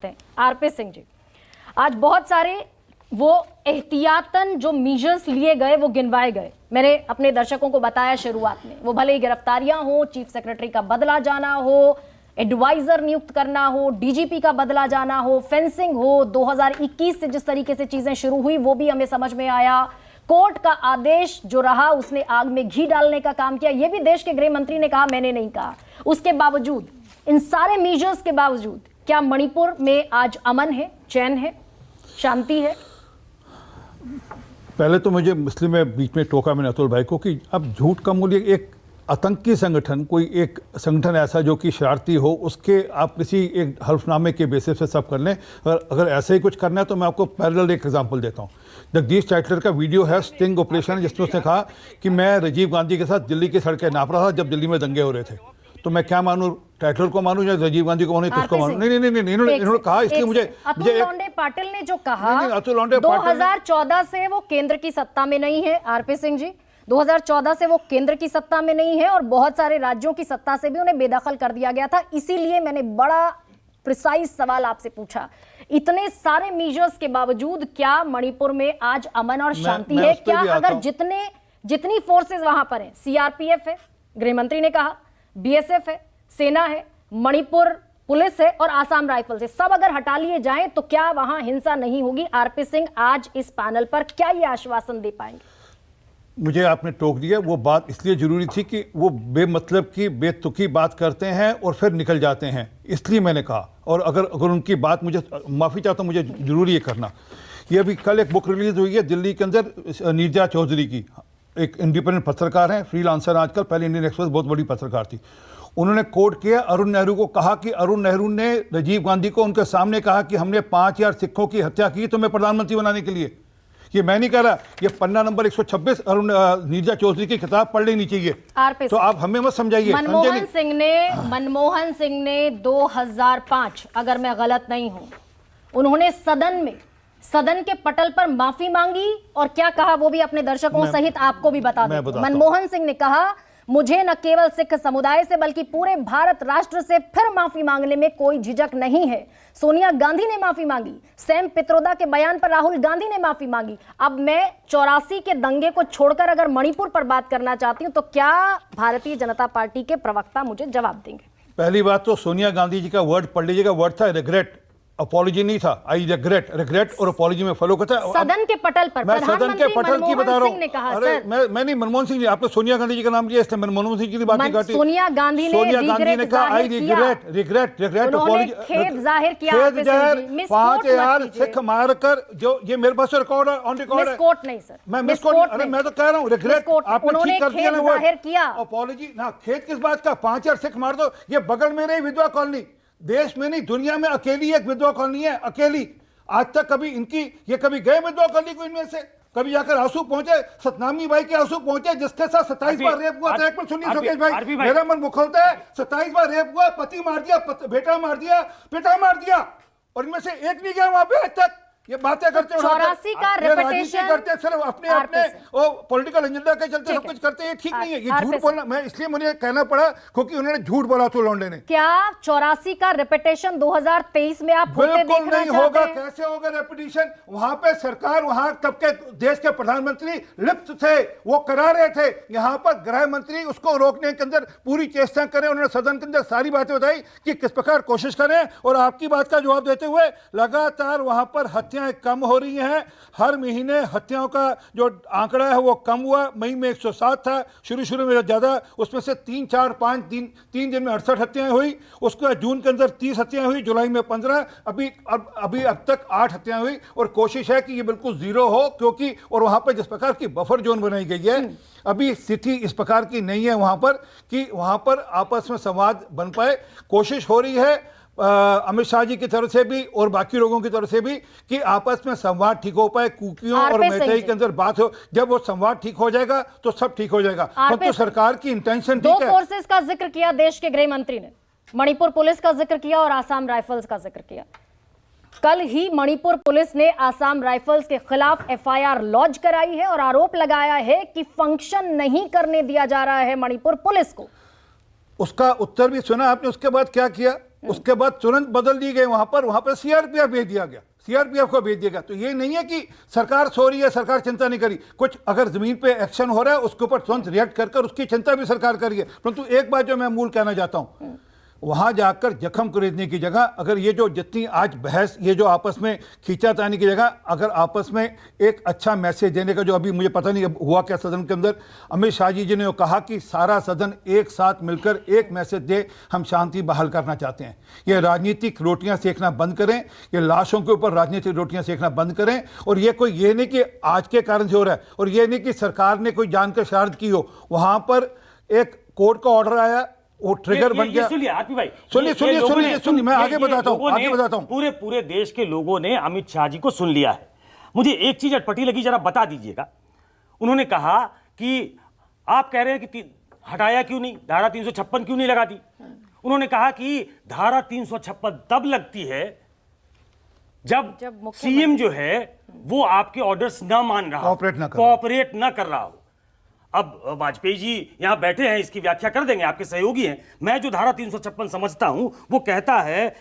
RP Singh ji, आज बहुत सारे वो एहतियातन जो मीजर्स लिए गए वो गिनवाए गए। मैंने अपने दर्शकों को बताया शुरुआत में, वो भले ही गिरफ्तारियां हो, चीफ सेक्रेटरी का बदला जाना हो, एडवाइजर नियुक्त करना हो, डीजीपी का बदला जाना हो, फेंसिंग हो, 2021 से जिस तरीके से चीजें शुरू हुई वो भी हमें समझ में आया। कोर्ट का आदेश जो रहा उसने आग में घी डालने का काम किया, ये भी देश के गृह मंत्री ने कहा, मैंने नहीं कहा। उसके बावजूद, इन सारे मीजर्स के बावजूद क्या मणिपुर में आज अमन है, चैन है, शांति है? पहले तो मुझे मुस्लिम में बीच में टोका मैंने अतुल भाई को कि अब झूठ का मूल्य, एक आतंकी संगठन, कोई एक संगठन ऐसा जो कि शरारती हो, उसके आप किसी एक हल्फनामे के बेसिस पे सब कर लें। अगर ऐसे ही कुछ करना है तो मैं आपको पैरेलल एक एग्जांपल देता हूँ। जगदीश टाइटलर का वीडियो है, स्टिंग ऑपरेशन, जिसमें उसने कहा कि मैं राजीव गांधी के साथ दिल्ली की सड़कें नाप रहा था जब दिल्ली में दंगे हो रहे थे। तो मैं क्या मानूं, टाइटलर को मानूं या राजीव गांधी को मानूं, किसको मानूं? नहीं, इन्होंने कहा, इसलिए मुझे अतुल लौंडे पाटिल ने जो कहा, अतुल लौंडे 2014 से वो केंद्र की सत्ता में नहीं है। आरपी सिंह जी, 2014 से वो केंद्र की सत्ता में नहीं है और बहुत सारे राज्यों की सत्ता से भी उन्हें बेदखल कर दिया गया था। इसीलिए मैंने बड़ा प्रिसाइज सवाल आपसे पूछा, इतने सारे मीजर्स के बावजूद क्या मणिपुर में आज अमन और शांति है? क्या अगर जितनी फोर्सेस वहां पर हैं, सीआरपीएफ है, गृह मंत्री ने कहा, बीएसएफ है, सेना है, मणिपुर पुलिस है और आसाम राइफल्स है, सब अगर हटा लिए जाएं तो क्या वहां हिंसा नहीं होगी? आरपी सिंह आज इस पैनल पर क्या ये आश्वासन दे पाएंगे? मुझे आपने टोक दिया, वो बात इसलिए जरूरी थी कि वो बेमतलब की बेतुकी बात करते हैं और फिर निकल जाते हैं, इसलिए मैंने कहा। और अगर उनकी बात, मुझे माफ़ी चाहता हूँ, मुझे जरूरी है करना। ये अभी कल एक बुक रिलीज हुई है दिल्ली के अंदर, नीरजा चौधरी की, एक इंडिपेंडेंट पत्रकार हैं, फ्रीलांसर आजकल, पहले इंडियन एक्सप्रेस बहुत बड़ी पत्रकार थी। उन्होंने कोट किया अरुण नेहरू को, कहा कि अरुण नेहरू ने राजीव गांधी को उनके सामने कहा कि हमने 5000 सिखों की हत्या की तुम्हें प्रधानमंत्री बनाने के लिए। ये मैं नहीं कह रहा, ये पन्ना नंबर 126 अरुण नीरजा चौधरी की किताब पढ़ लेनी चाहिए। तो आप हमें मत समझाइए। मनमोहन सिंह ने 2005, अगर मैं गलत नहीं हूं, उन्होंने सदन के पटल पर माफी मांगी और क्या कहा वो भी अपने दर्शकों सहित आपको भी बता दूं। मनमोहन सिंह ने कहा, मुझे न केवल सिख समुदाय से बल्कि पूरे भारत राष्ट्र से फिर माफी मांगने में कोई झिझक नहीं है। सोनिया गांधी ने माफी मांगी, सैम पित्रोदा के बयान पर राहुल गांधी ने माफी मांगी। अब मैं 84 के दंगे को छोड़कर अगर मणिपुर पर बात करना चाहती हूं तो क्या भारतीय जनता पार्टी के प्रवक्ता मुझे जवाब देंगे? पहली बात तो सोनिया गांधी जी का वर्ड पढ़ लीजिएगा, वर्ड था रिग्रेट, अपॉलॉजी नहीं था। आई रिग्रेट और अपॉलॉजी में फॉलो करता है। सदन के पटल पर मैं सदन के पटल की बता रहा हूं। अरे मैं नहीं, मनमोहन सिंह जी, आपने सोनिया गांधी जी का नाम लिया, इसलिए मनमोहन सिंह जी की बात नहीं काटी। सोनिया गांधी ने कहा आई रिग्रेट अपॉलॉजी, खेद जाहिर किया। 5000 सिख मारकर, जो ये मेरे पास रिकॉर्ड है, ऑन रिकॉर्ड है। मिसकोट नहीं सर, मैं मिसकोट, अरे मैं तो कह रहा हूं रिग्रेट, आपने ठीक कर दिया ना वो जाहिर किया। अपॉलॉजी ना, खेद किस बात का? 5000 सिख मार दो, ये बगल में रही विधवा कॉलोनी, देश में नहीं दुनिया में अकेली एक विधवा कॉलोनी है, अकेली। आज तक कभी इनकी, ये कभी गए विधवा कॉलोनी को इनमें से? कभी जाकर आंसू पहुंचे, सतनामी बाई के आंसू पहुंचे, जिसके साथ 27 बार रेप हुआ था। एक मिनट सुनिए सुकेश भाई, मेरा मन मुखलता है। 27 बार रेप हुआ, पति मार दिया, बेटा मार दिया, पिता मार दिया, और इनमें से एक नहीं गया वहां पे आज तक। ये बातें करते हैं, 84 का रेपिटेशन करते हैं, सिर्फ अपने वो पॉलिटिकल एजेंडा के चलते सब कुछ करते हैं। ठीक नहीं है, ये झूठ बोलना, मैं इसलिए मुझे कहना पड़ा क्योंकि उन्होंने झूठ बोला तो लौंडे ने। क्या 84 का रेपिटेशन 2023 में आप होते देखना चाहते हैं? नहीं होगा, कैसे होगा रेपिटेशन? वहां पे सरकार, वहां तब के देश के प्रधानमंत्री लिप्त थे, वो करा रहे थे। यहाँ पर गृह मंत्री उसको रोकने के अंदर पूरी चेष्टा करें। उन्होंने सदन के अंदर सारी बातें बताई कि किस प्रकार कोशिश करें, और आपकी बात का जवाब देते हुए लगातार वहां पर हत्याएं कम हो रही हैं। हर महीने हत्याओं का जो आंकड़ा है वो कम हुआ। मई में 107 था, शुरू में ज्यादा, उसमें से 3, 4, 5 तीन दिन में 68 हत्याएं हुई। उसके जून के अंदर 30 हत्याएं हुई, जुलाई में 15, अभी अब तक 8 हत्याएं हुई। और कोशिश है कि ये बिल्कुल जीरो हो, क्योंकि और वहां पर जिस प्रकार की बफर जोन बनाई गई है, अभी स्थिति इस प्रकार की नहीं है वहां पर कि वहां पर आपस में संवाद बन पाए। कोशिश हो रही है अमित शाह जी की तरफ से भी और बाकी लोगों की तरफ से भी कि आपस में संवाद ठीक हो पाए, कुकियों और मैतेई के अंदर बात हो। जब वो संवाद ठीक हो जाएगा तो सब ठीक हो जाएगा। तो सरकार की इंटेंशन ठीक है। 2 फोर्सेस का जिक्र किया देश के गृह मंत्री ने, मणिपुर पुलिस का जिक्र किया और आसाम राइफल्स का जिक्र किया। कल ही मणिपुर पुलिस ने आसाम राइफल्स के खिलाफ एफआईआर लॉन्च कराई है और आरोप लगाया है कि फंक्शन नहीं करने दिया जा रहा है मणिपुर पुलिस को। उसका उत्तर भी सुना आपने, उसके बाद क्या किया? उसके बाद तुरंत बदल दी गई, वहां पर सीआरपीएफ भेज दिया गया, सीआरपीएफ को भेज दिया गया। तो ये नहीं है कि सरकार सो रही है, सरकार चिंता नहीं करी। कुछ अगर जमीन पे एक्शन हो रहा है उसके ऊपर तुरंत रिएक्ट कर उसकी चिंता भी सरकार करी है। परंतु एक बात जो मैं मूल कहना चाहता हूं, वहां जाकर जख्म खरीदने की जगह अगर ये जो जितनी आज बहस, ये जो आपस में खींचातानी की जगह अगर आपस में एक अच्छा मैसेज देने का, जो अभी मुझे पता नहीं हुआ क्या सदन के अंदर, अमित शाह जी ने कहा कि सारा सदन एक साथ मिलकर एक मैसेज दे, हम शांति बहाल करना चाहते हैं। ये राजनीतिक रोटियां सेकना बंद करें, ये लाशों के ऊपर राजनीतिक रोटियां सेकना बंद करें। और ये कोई ये नहीं कि आज के कारण से हो रहा है, और ये नहीं कि सरकार ने कोई जानकर शरारत की हो। वहां पर एक कोर्ट का ऑर्डर आया, वो ट्रिगर बन गया। सुनिए आरपी भाई, सुनिए मैं आगे बताता हूं। पूरे देश के लोगों ने अमित शाह जी को सुन लिया है। मुझे एक चीज अटपटी लगी, जरा बता दीजिएगा। उन्होंने कहा कि आप कह रहे हैं कि हटाया क्यों नहीं, धारा 356 क्यों नहीं लगा दी। उन्होंने कहा कि धारा 356 तब लगती है जब सीएम जो है वो आपके ऑर्डर्स ना मान रहा, कोऑपरेट ना कर रहा हो। अब वाजपेयी जी यहां बैठे हैं, इसकी व्याख्या कर देंगे, आपके सहयोगी हैं। मैं जो धारा 356 समझता हूं वो कहता है,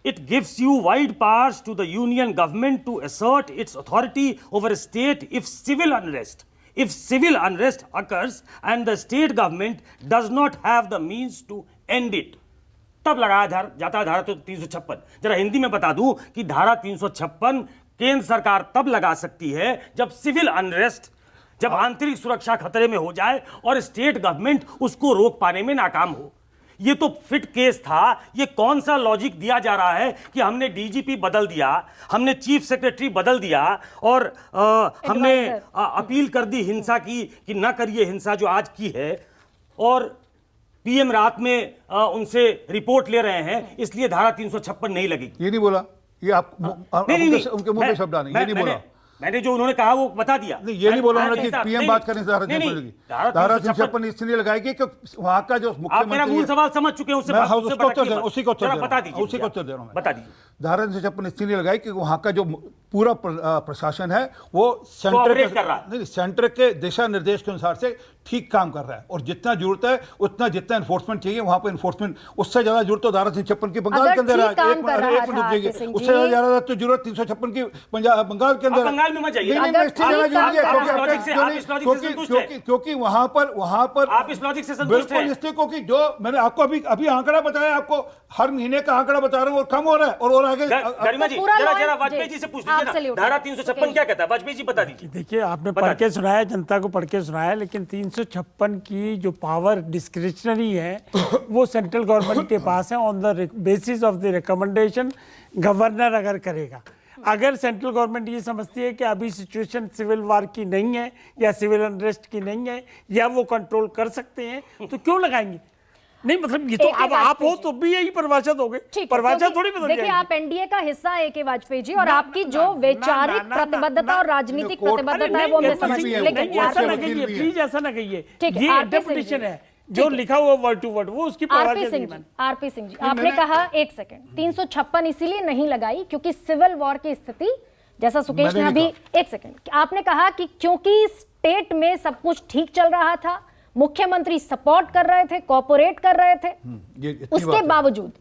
it gives you wide powers to the union government to assert its authority over state if civil unrest occurs and the state government does not have the means to end it। तब लगाया जाता है धारा 356। जरा हिंदी में बता दूं कि धारा 356 केंद्र सरकार तब लगा सकती है जब सिविल अनरेस्ट, जब आंतरिक सुरक्षा खतरे में हो जाए और स्टेट गवर्नमेंट उसको रोक पाने में नाकाम हो। ये तो फिट केस था। ये कौन सा लॉजिक दिया जा रहा है कि हमने डीजीपी बदल दिया, हमने चीफ सेक्रेटरी बदल दिया और हमने अपील कर दी हिंसा की कि ना करिए हिंसा जो आज की है, और पीएम रात में उनसे रिपोर्ट ले रहे हैं, इसलिए धारा 356 नहीं लगेगी। ये नहीं बोला, ये आप उनके मुंह पे शब्द आने, ये नहीं बोला मैंने जो उन्होंने कहा वो बता दिया। नहीं, ये नहीं बोला उन्होंने कि पीएम बात करने से धारा 356 इसलिए लगाएगी कि वहां का जो मुख्यमंत्री, आप मेरा मूल सवाल समझ चुके हैं, उसी को बता दीजिए। बता दीजिए। धारा 356 इसलिए लगाई कि वहां का जो पूरा प्रशासन है वो सेंटर के दिशा निर्देश के अनुसार से ठीक काम कर रहा है, और जितना जरूरत है उतना जितना एनफोर्समेंट चाहिए वहां पर एनफोर्समेंट, उससे ज्यादा जरूरत तो धारा 356 की बंगाल के अंदर है। एक मिनट रुकिए, उससे ज्यादा तो जरूरत 356 की बंगाल के अंदर है। बंगाल में मत जाइए, क्योंकि वहां पर आप इस लॉजिक से संतुष्ट हैं? बिल्कुल, क्योंकि जो मैंने आपको अभी आंकड़ा बताया, आपको हर महीने का आंकड़ा बता रहा हूं, और कम हो रहा है और आगे। गरिमा जी, जरा वाजपेयी जी से पूछ लीजिए ना, धारा 356 क्या कहता है, वाजपेयी जी बता दीजिए। देखिए, आपने पढ़ के सुनाया, जनता को पढ़ के सुनाया, लेकिन 356 की जो पावर डिस्क्रिशनरी है वो सेंट्रल गवर्नमेंट के पास है, on the basis of the recommendation governor अगर करेगा। अगर सेंट्रल गवर्नमेंट ये समझती है कि अभी सिचुएशन सिविल वार की नहीं है या सिविल अनरेस्ट की नहीं है या वो कंट्रोल कर सकते हैं, तो क्यों लगाएंगे? नहीं, मतलब ये तो अब आप हो तो भी यही परिभाषा दोगे, परिभाषा थोड़ी बदल जाएगी। देखिए, आप एनडीए का हिस्सा है के वाजपेयी जी, और आपकी जो वैचारिक प्रतिबद्धता और राजनीतिक प्रतिबद्धता है वो मैं समझती हूं, लेकिन ऐसा ना कहिए, प्लीज ऐसा ना कहिए। ये इंटरप्रिटेशन है, जो लिखा हुआ वर्ड टू वर्ड वो उसकी आरपी सिंह जी, आपने कहा, एक सेकंड, 356 इसीलिए नहीं लगाई क्योंकि सिविल वॉर की स्थिति, जैसा सुकेश ने अभी, एक सेकंड, आपने कहा कि क्योंकि स्टेट में सब कुछ ठीक चल रहा था, मुख्यमंत्री सपोर्ट कर रहे थे, कोऑपरेट कर रहे थे, उसके बावजूद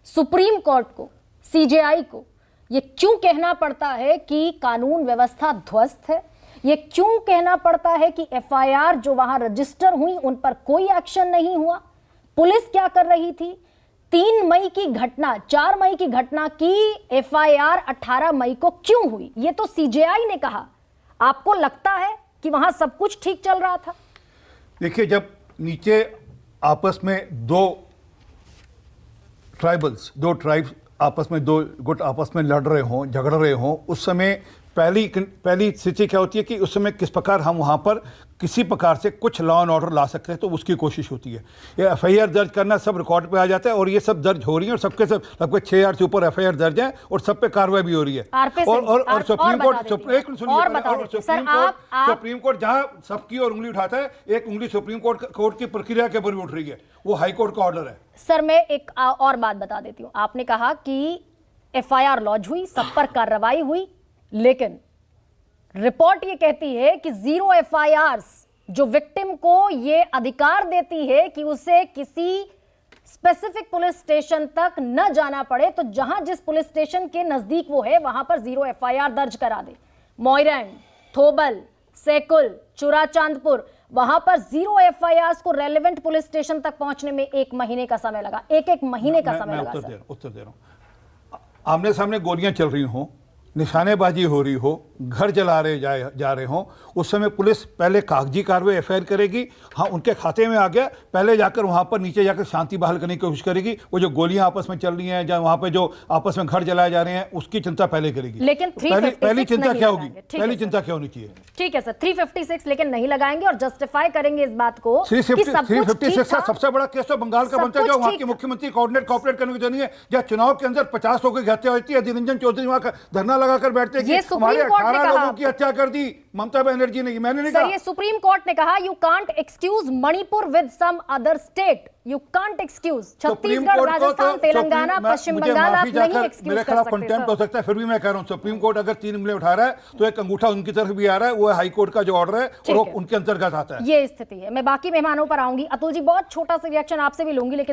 सुप्रीम कोर्ट को, सीजेआई को ये क्यों कहना पड़ता है कि कानून व्यवस्था ध्वस्त है? ये क्यों कहना पड़ता है कि एफआईआर जो वहां रजिस्टर हुई उन पर कोई एक्शन नहीं हुआ? पुलिस क्या कर रही थी? 3 मई की घटना, 4 मई की घटना की एफआईआर 18 मई को क्यों हुई? ये तो सीजेआई ने कहा। आपको लगता है कि वहां सब कुछ ठीक चल रहा था? देखिए, जब नीचे आपस में दो ट्राइब्स आपस में, दो गुट आपस में लड़ रहे हों, झगड़ रहे हों, उस समय पहली स्थिति क्या होती है कि उस समय किस प्रकार हम वहां पर किसी प्रकार से कुछ लॉ एंड ऑर्डर ला सकते हैं, तो उसकी कोशिश होती है। ये एफआईआर दर्ज करना सब रिकॉर्ड पे आ जाता है, और ये सब दर्ज हो रही है, और सबके सब लगभग 6000 से ऊपर एफआईआर दर्ज है, और सब पे कार्रवाई भी हो रही है। और सुप्रीम कोर्ट जहां सबकी और उंगली उठाता है, एक उंगली सुप्रीम कोर्ट की प्रक्रिया के ऊपर भी उठ रही है, वो हाई कोर्ट का ऑर्डर है। सर, मैं एक और बात बता देती हूं। आपने कहा कि एफआईआर लॉन्च हुई, सब पर कार्रवाई हुई, लेकिन रिपोर्ट ये कहती है कि 0 एफआईआरस, जो विक्टिम को ये अधिकार देती है कि उसे किसी स्पेसिफिक पुलिस स्टेशन तक न जाना पड़े, तो जहां जिस पुलिस स्टेशन के नजदीक वो है वहां पर 0 FIR दर्ज करा दे। मोइरैंग, थोबल, सेकुल, चुराचांदपुर, वहां पर 0 FIRs को रेलेवेंट पुलिस स्टेशन तक पहुंचने में 1 महीने का समय लगा। एक महीने का समय लगा सर। उत्तर दे रहा हूं। आमने सामने गोलियां चल रही हो, निशानेबाजी हो रही हो, घर जला रहे जा रहे हो, उस समय पुलिस पहले कागजी कार्रवाई FIR करेगी। हाँ, उनके खाते में आ गया, पहले जाकर वहां पर नीचे जाकर शांति बहाल करने की कोशिश करेगी। वो जो गोलियां आपस में चल रही हैं, जहाँ वहां पे जो आपस में घर जलाए जा रहे हैं, उसकी चिंता पहले करेगी। लेकिन पहली चिंता क्या होगी? पहली है चिंता क्या होनी चाहिए? ठीक है सर, 356 लेकिन नहीं लगाएंगे और जस्टिफाई करेंगे इस बात को कि सब कुछ ठीक 356 था। का सबसे बड़ा केस तो बंगाल का सब बनता है, कुछ जो वहां ठीक की था। मुख्यमंत्री कोऑर्डिनेट करने की जरूरत नहीं है। जहाँ चुनाव के अंदर 50 लोगों की हत्या होती है, अधीर रंजन चौधरी वहां का धरना लगाकर बैठते हैं कि ये सुप्रीम हमारे कोर्ट ने 18 कहा। लोगों की हत्या कर दी ममता बनर्जी ने। मैंने नहीं सर, कहा। ये सुप्रीम कोर्ट ने कहा you can't excuse Manipur with some other state, you can't excuse Chhattisgarh, Rajasthan, Telangana, Paschim Bangal आप नहीं एक्सक्यूज मेरे कर खिलाफ सकते कंटेम्प्ट हो सर। सकता है, फिर भी मैं कह रहा हूं सुप्रीम कोर्ट अगर 3 उंगलियां उठा रहा है तो एक अंगूठा उनकी तरफ भी आ रहा है, वो हाई कोर्ट का जो ऑर्डर है और वो है। उनके अंतर्गत आता है। ये स्थिति है। मैं बाकी मेहमानों पर आऊंगी। अतुल जी, बहुत छोटा सा रिएक्शन आपसे भी लूंगी, लेकिन